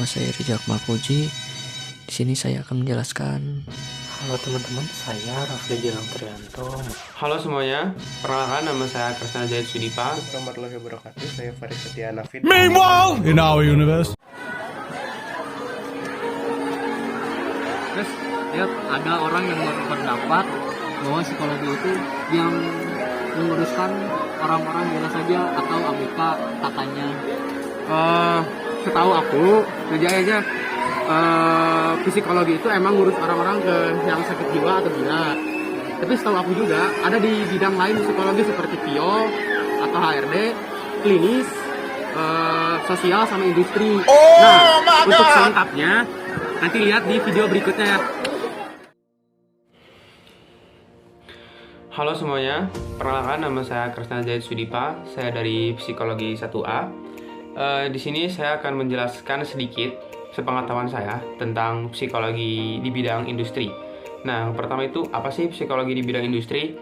Nama saya Rizal Puji. Di sini saya akan menjelaskan. Halo teman-teman, saya Rafli Gilang Trianto. Halo semuanya, perkenalkan nama saya Kresna Jahit Sudipa. Warahmatullahi wabarakatuh. Saya Faris Setia Nafid. Meanwhile, in our universe. Terus lihat ada orang yang berpendapat bahwa psikologi itu yang menguruskan orang-orang biasa saja atau ABK katanya. Setahu aku, aja psikologi itu emang ngurus orang-orang yang sakit jiwa atau gila. Tapi setahu aku juga ada di bidang lain psikologi seperti PIO atau HRD, klinis, sosial sama industri. Untuk selengkapnya nanti lihat di video berikutnya. Halo semuanya, perkenalkan nama saya Kresna Jahit Sudipa. Saya dari Psikologi 1A. Di sini saya akan menjelaskan sedikit sepengetahuan saya tentang psikologi di bidang industri. Nah, yang pertama itu apa sih psikologi di bidang industri?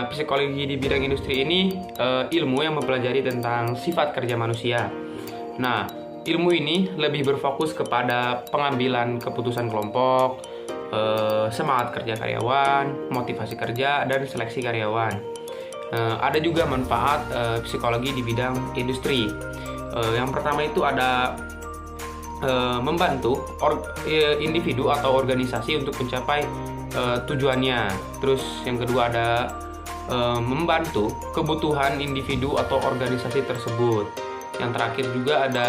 Psikologi di bidang industri ini ilmu yang mempelajari tentang sifat kerja manusia. Nah, ilmu ini lebih berfokus kepada pengambilan keputusan kelompok, semangat kerja karyawan, motivasi kerja, dan seleksi karyawan. Ada juga manfaat psikologi di bidang industri. Yang pertama itu ada membantu individu atau organisasi untuk mencapai tujuannya. Terus yang kedua ada membantu kebutuhan individu atau organisasi tersebut. Yang terakhir juga ada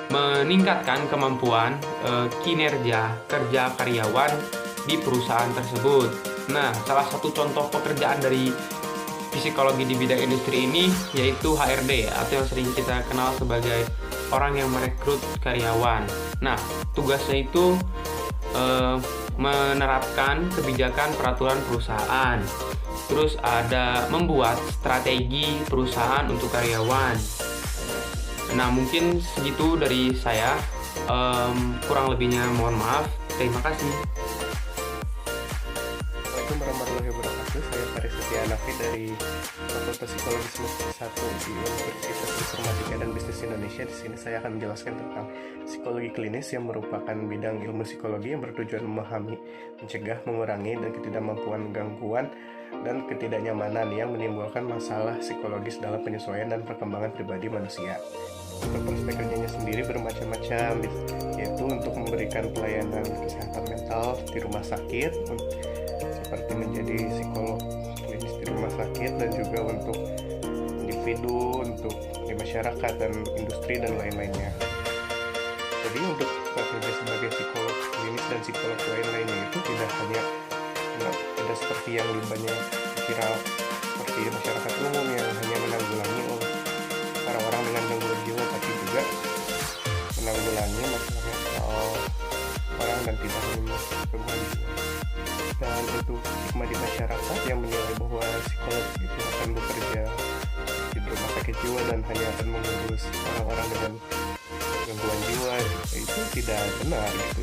meningkatkan kemampuan kinerja kerja karyawan di perusahaan tersebut. Nah, salah satu contoh pekerjaan dari psikologi di bidang industri ini yaitu HRD atau yang sering kita kenal sebagai orang yang merekrut karyawan. Nah, tugasnya itu menerapkan kebijakan peraturan perusahaan. Terus ada membuat strategi perusahaan untuk karyawan. Nah, mungkin segitu dari saya. Kurang lebihnya mohon maaf. Terima kasih. Assalamualaikum warahmatullahi wabarakatuh. Saya Faris Setia Nafid dari Fakultas Psikologi Semester 1 di Universitas Informatika dan Bisnis Indonesia. Di sini saya akan menjelaskan tentang psikologi klinis yang merupakan bidang ilmu psikologi yang bertujuan memahami, mencegah, mengurangi dan ketidakmampuan gangguan dan ketidaknyamanan yang menimbulkan masalah psikologis dalam penyesuaian dan perkembangan pribadi manusia. Untuk prospek kerjanya sendiri bermacam-macam, yaitu untuk memberikan pelayanan kesehatan mental di rumah sakit, seperti menjadi psikolog klinis di rumah sakit, dan juga untuk individu, untuk di masyarakat dan industri dan lain-lainnya. Jadi untuk bekerja sebagai psikolog klinis dan psikolog lain-lainnya itu tidak seperti yang banyak viral seperti masyarakat umum yang hanya menanggulangi orang-orang dengan gangguan jiwa, tapi juga menanggulangi masalah orang dan tidak hanya gangguan jiwa. Dan untuk stigma di masyarakat yang menilai bahwa psikolog itu akan bekerja di rumah sakit jiwa dan hanya akan mengurus orang-orang dengan gangguan jiwa, itu tidak benar gitu.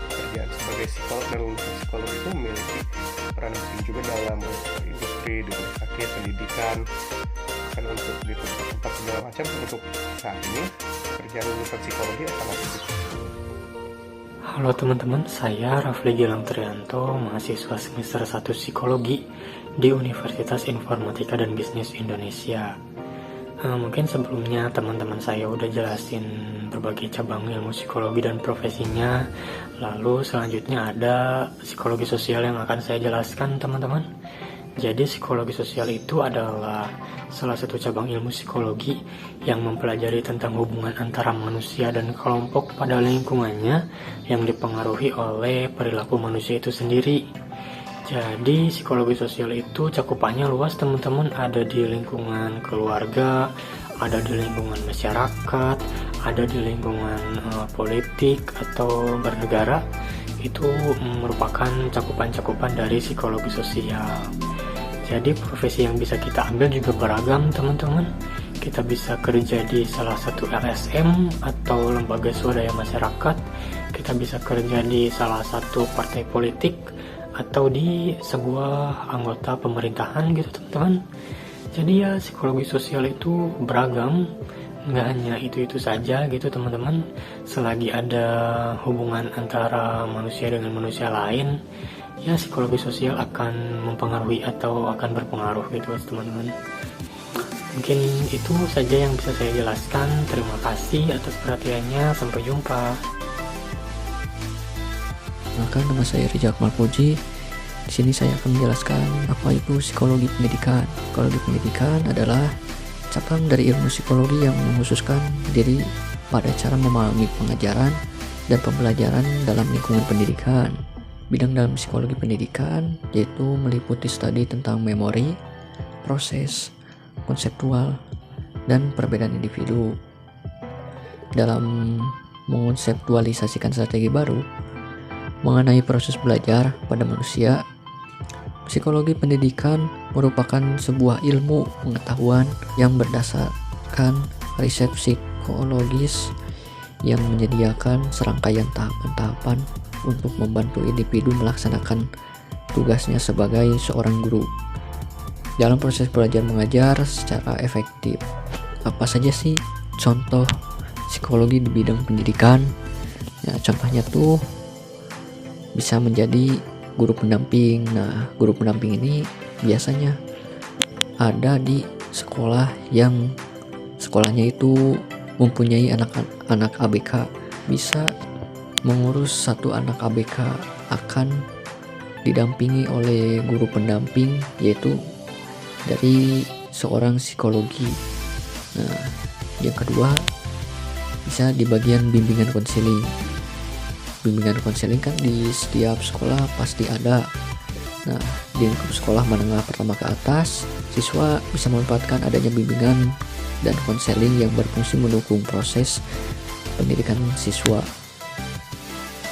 Pekerjaan sebagai psikolog dan lulusan psikolog itu memiliki peran penting juga dalam industri, di rumah sakit, pendidikan, kan untuk di tempat segala macam. Untuk saat ini pekerjaan lulusan psikologi akan ada. Halo teman-teman, saya Rafli Gilang Trianto, mahasiswa semester 1 Psikologi di Universitas Informatika dan Bisnis Indonesia. Mungkin sebelumnya teman-teman saya udah jelasin berbagai cabang ilmu psikologi dan profesinya. Lalu selanjutnya ada psikologi sosial yang akan saya jelaskan teman-teman. Jadi psikologi sosial itu adalah salah satu cabang ilmu psikologi yang mempelajari tentang hubungan antara manusia dan kelompok pada lingkungannya yang dipengaruhi oleh perilaku manusia itu sendiri. Jadi psikologi sosial itu cakupannya luas teman-teman, ada di lingkungan keluarga, ada di lingkungan masyarakat, ada di lingkungan politik atau bernegara. Itu merupakan cakupan-cakupan dari psikologi sosial. Jadi profesi yang bisa kita ambil juga beragam teman-teman. Kita bisa kerja di salah satu LSM atau lembaga swadaya masyarakat. Kita bisa kerja di salah satu partai politik atau di sebuah anggota pemerintahan gitu teman-teman. Jadi ya psikologi sosial itu beragam, nggak hanya itu saja gitu teman-teman. Selagi ada hubungan antara manusia dengan manusia lain, ya psikologi sosial akan mempengaruhi atau akan berpengaruh gitu teman-teman. Mungkin itu saja yang bisa saya jelaskan. Terima kasih atas perhatiannya. Sampai jumpa. Maka nama saya Rizal Akmal Puji. Di sini saya akan menjelaskan apa itu psikologi pendidikan. Psikologi pendidikan adalah cabang dari ilmu psikologi yang mengkhususkan diri pada cara memahami pengajaran dan pembelajaran dalam lingkungan pendidikan. Bidang dalam psikologi pendidikan yaitu meliputi studi tentang memori, proses, konseptual, dan perbedaan individu. Dalam mengkonseptualisasikan strategi baru mengenai proses belajar pada manusia, psikologi pendidikan merupakan sebuah ilmu pengetahuan yang berdasarkan riset psikologis yang menyediakan serangkaian tahapan-tahapan untuk membantu individu melaksanakan tugasnya sebagai seorang guru dalam proses belajar mengajar secara efektif. Apa saja sih contoh psikologi di bidang pendidikan? Ya, contohnya tuh bisa menjadi guru pendamping. Nah, guru pendamping ini biasanya ada di sekolah yang sekolahnya itu mempunyai anak-anak ABK. Bisa mengurus satu anak ABK akan didampingi oleh guru pendamping, yaitu dari seorang psikologi. Nah, yang kedua bisa di bagian bimbingan konseling. Bimbingan konseling kan di setiap sekolah pasti ada. Nah, di lingkup sekolah menengah pertama ke atas, siswa bisa memanfaatkan adanya bimbingan dan konseling yang berfungsi mendukung proses pendidikan siswa.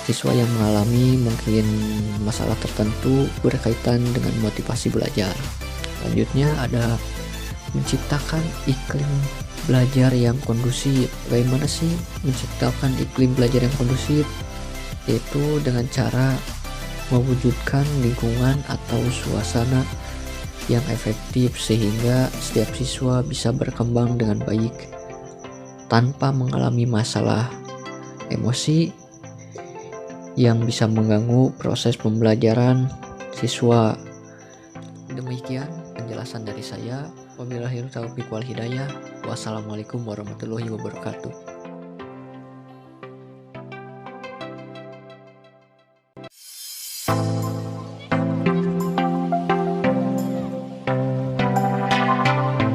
Siswa yang mengalami mungkin masalah tertentu berkaitan dengan motivasi belajar. Selanjutnya ada menciptakan iklim belajar yang kondusif. Bagaimana sih menciptakan iklim belajar yang kondusif? Yaitu dengan cara mewujudkan lingkungan atau suasana yang efektif sehingga setiap siswa bisa berkembang dengan baik tanpa mengalami masalah emosi yang bisa mengganggu proses pembelajaran siswa. Demikian penjelasan dari saya. Wabillahi taufiq wal hidayah. Wassalamualaikum warahmatullahi wabarakatuh.